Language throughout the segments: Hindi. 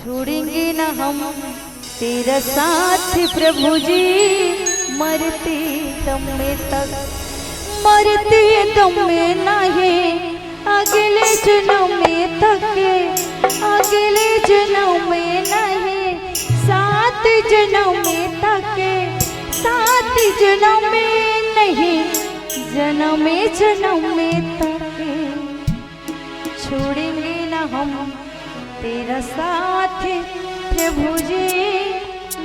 छोड़ेंगे न हम तेरा साथ प्रभु जी, मरते दम में तक, मरते दम में नहीं, अगले जन्म में तक, अगले जन्म में नहीं, 7 जन्म में तक, 7 जन्म में नहीं, जन्म में तक छोड़ेंगे न हम तेरा साथ प्रभु जी,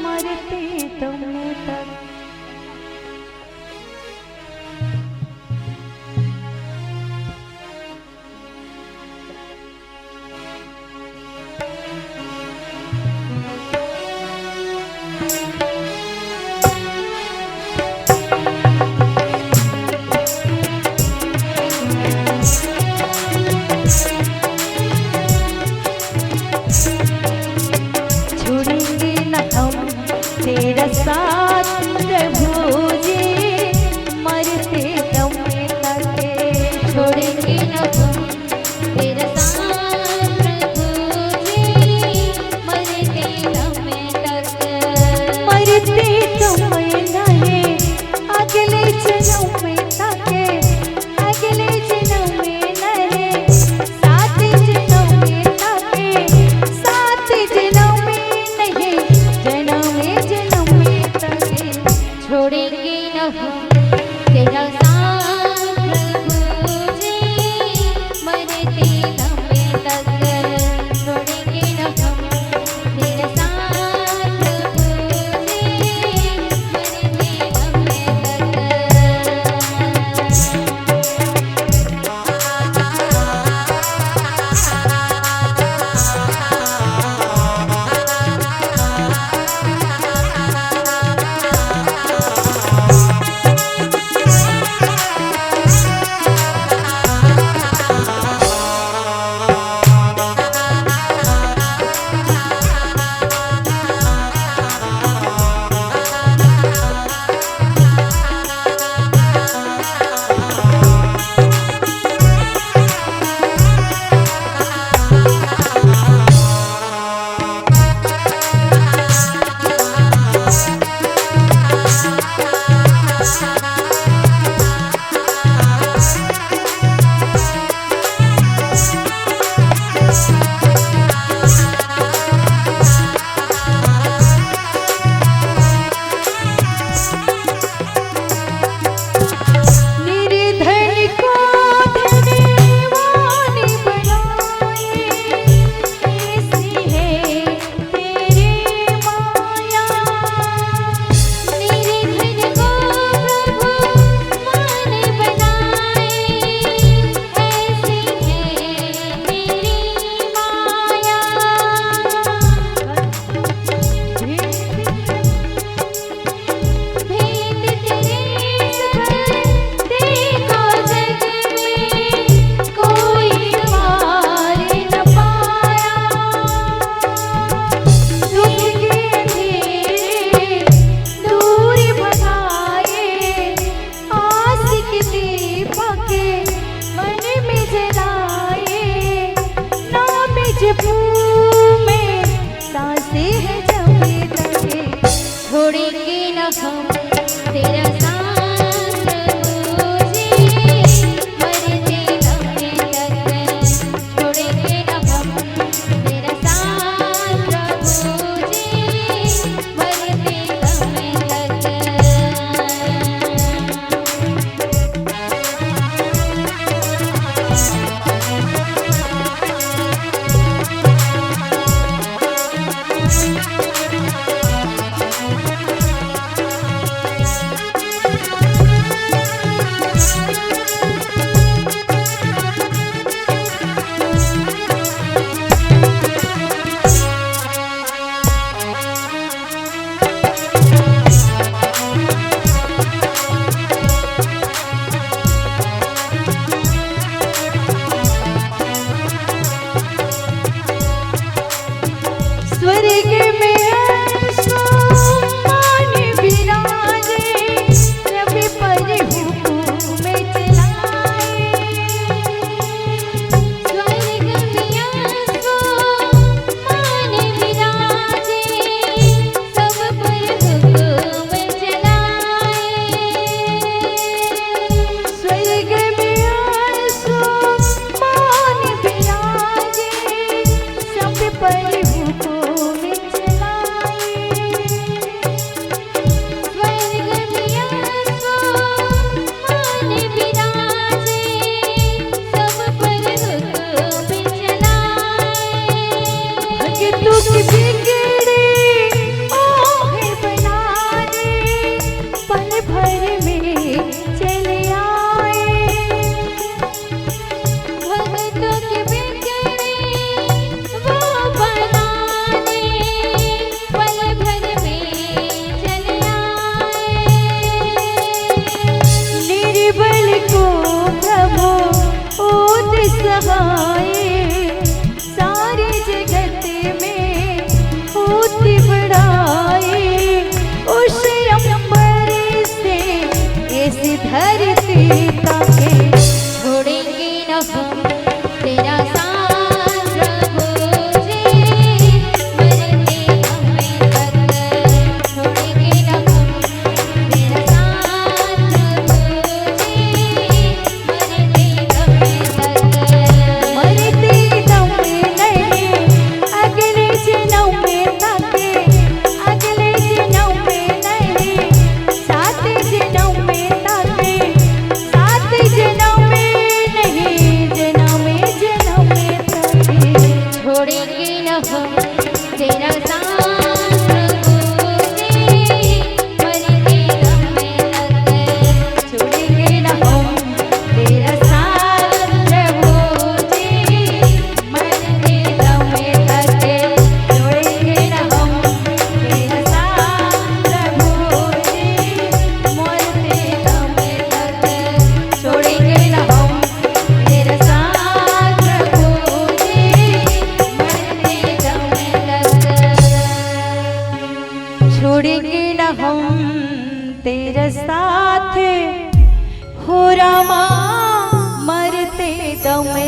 मरते दम तक। तेरा साथ प्रभु जी, मरते दम तक छोड़ेंगे न हम तेरा साथ प्रभु जी, मरते दम तक, मरते दम नहीं, अगले जन्म में तक, अगले जन्म में नहीं, 7 जन्म में तक, 7 जन्म में नहीं, छोड़ेंगे न हम तेरा साथ प्रभु जी, मरते दम तक, छोड़ेंगे न हम तेरा साथ प्रभु जी, मरते दम छोड़ेंगे न हम तेरा साथ प्रभु जी, मरते दम तक, छोड़ेंगे न हम तेरा साथ प्रभु जी, मरते दम तक।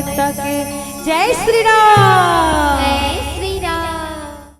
समय तक। जय श्री राम। जय